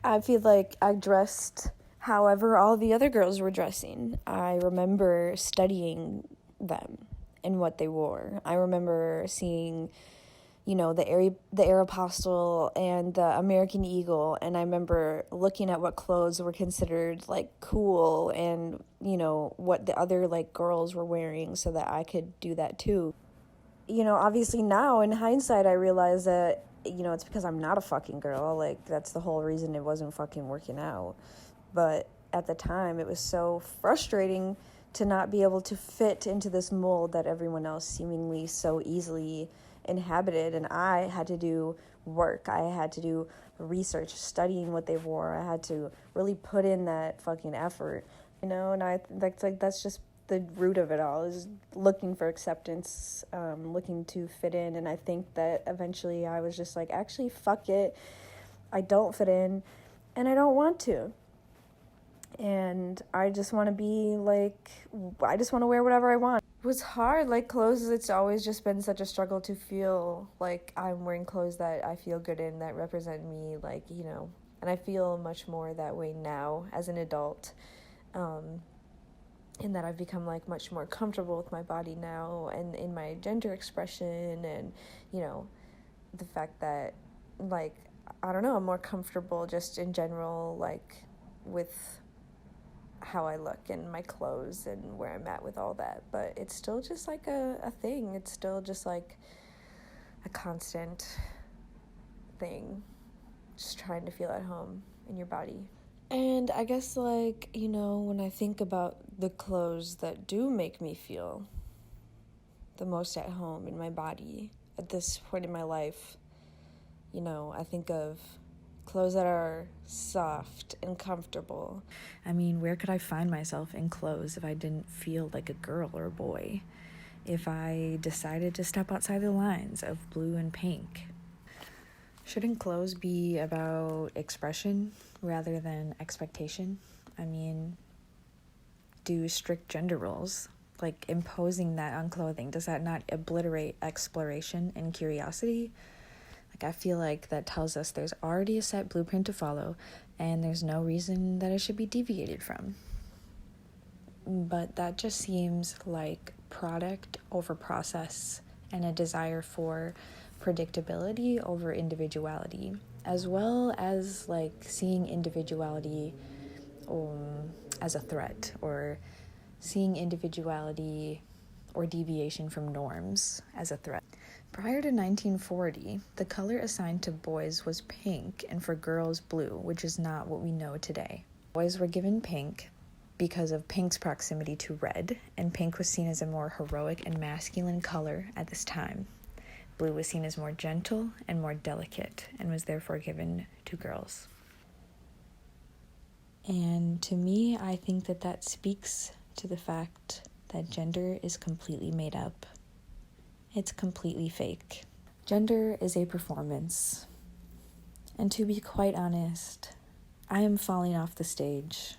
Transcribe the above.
I feel like I dressed however all the other girls were dressing. I remember studying them and what they wore. I remember seeing, the Aeropostale and the American Eagle, and I remember looking at what clothes were considered like cool and, what the other like girls were wearing so that I could do that too. Obviously now in hindsight, I realize that, it's because I'm not a fucking girl. Like, that's the whole reason it wasn't fucking working out. But at the time, it was so frustrating to not be able to fit into this mold that everyone else seemingly so easily inhabited. And I had to do work. I had to do research, studying what they wore. I had to really put in that fucking effort, and that's just the root of it all, is looking for acceptance, looking to fit in. And I think that eventually I was just like, actually, fuck it. I don't fit in, and I don't want to. And I just want to be like, I just want to wear whatever I want. It was hard, like clothes, it's always just been such a struggle to feel like I'm wearing clothes that I feel good in, that represent me, like, and I feel much more that way now as an adult. In that I've become like much more comfortable with my body now and in my gender expression, and the fact that, like, I don't know, I'm more comfortable just in general, like, with how I look and my clothes and where I'm at with all that. But it's still just like a thing. It's still just like a constant thing, just trying to feel at home in your body. And I guess, like, when I think about the clothes that do make me feel the most at home in my body at this point in my life, I think of clothes that are soft and comfortable. I mean, where could I find myself in clothes if I didn't feel like a girl or a boy? If I decided to step outside the lines of blue and pink? Shouldn't clothes be about expression rather than expectation? I mean, do strict gender roles, like imposing that on clothing, does that not obliterate exploration and curiosity? Like, I feel like that tells us there's already a set blueprint to follow, and there's no reason that it should be deviated from. But that just seems like product over process and a desire for predictability over individuality, as well as like seeing individuality as a threat, or seeing individuality or deviation from norms as a threat. Prior to 1940, the color assigned to boys was pink, and for girls blue, which is not what we know today. Boys were given pink because of pink's proximity to red, and pink was seen as a more heroic and masculine color at this time. Blue was seen as more gentle and more delicate, and was therefore given to girls. And to me, I think that speaks to the fact that gender is completely made up. It's completely fake. Gender is a performance. And to be quite honest, I am falling off the stage.